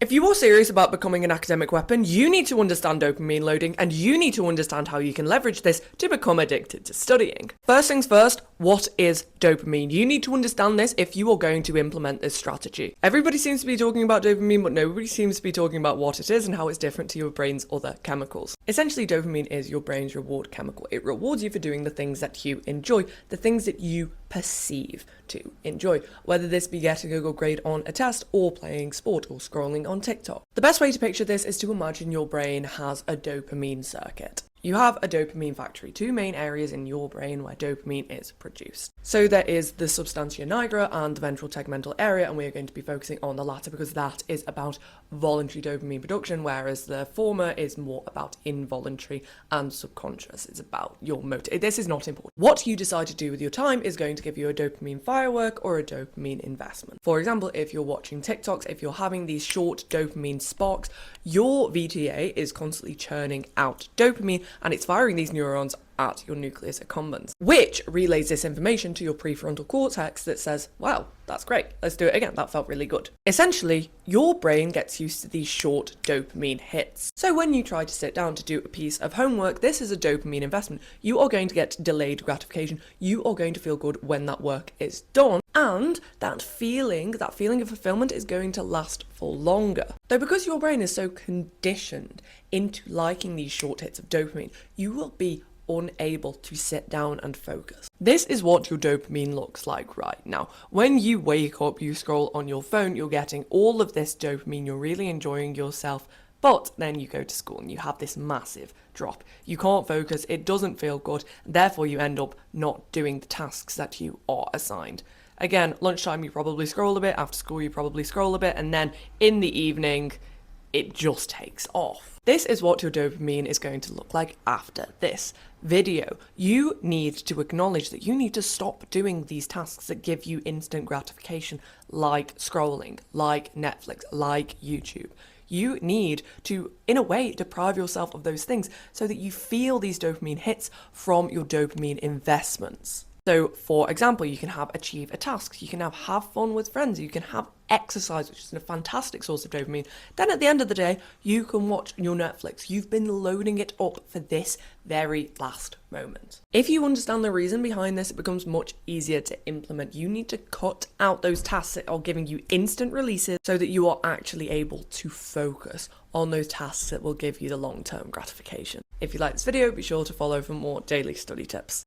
If you are serious about becoming an academic weapon, you need to understand dopamine loading and you need to understand how you can leverage this to become addicted to studying. First things first, what is dopamine? You need to understand this if you are going to implement this strategy. Everybody seems to be talking about dopamine, but nobody seems to be talking about what it is and how it's different to your brain's other chemicals. Essentially, dopamine is your brain's reward chemical. It rewards you for doing the things that you enjoy, the things that you perceive to enjoy, whether this be getting a good grade on a test or playing sport or scrolling on TikTok. The best way to picture this is to imagine your brain has a dopamine circuit. You have a dopamine factory, two main areas in your brain where dopamine is produced. So there is the substantia nigra and the ventral tegmental area, and we are going to be focusing on the latter because that is about voluntary dopamine production, whereas the former is more about involuntary and subconscious. It's about your motive. This is not important. What you decide to do with your time is going to give you a dopamine firework or a dopamine investment. For example, if you're watching TikToks, if you're having these short dopamine sparks, your VTA is constantly churning out dopamine, and it's firing these neurons at your nucleus accumbens, which relays this information to your prefrontal cortex that says, wow, that's great, let's do it again, that felt really good. Essentially, your brain gets used to these short dopamine hits. So when you try to sit down to do a piece of homework, this is a dopamine investment. You are going to get delayed gratification. You are going to feel good when that work is done. And that feeling of fulfillment is going to last for longer. Though because your brain is so conditioned into liking these short hits of dopamine, you will be unable to sit down and focus. This is what your dopamine looks like right now. When you wake up, you scroll on your phone, you're getting all of this dopamine, you're really enjoying yourself, but then you go to school and you have this massive drop. You can't focus, it doesn't feel good, therefore you end up not doing the tasks that you are assigned. Again, lunchtime you probably scroll a bit, after school you probably scroll a bit, and then in the evening it just takes off. This is what your dopamine is going to look like after this video. You need to acknowledge that you need to stop doing these tasks that give you instant gratification, like scrolling, like Netflix, like YouTube. You need to, in a way, deprive yourself of those things so that you feel these dopamine hits from your dopamine investments. So, for example, you can achieve a task, you can have fun with friends, you can have exercise, which is a fantastic source of dopamine. Then at the end of the day, you can watch your Netflix. You've been loading it up for this very last moment. If you understand the reason behind this, it becomes much easier to implement. You need to cut out those tasks that are giving you instant releases so that you are actually able to focus on those tasks that will give you the long-term gratification. If you like this video, be sure to follow for more daily study tips.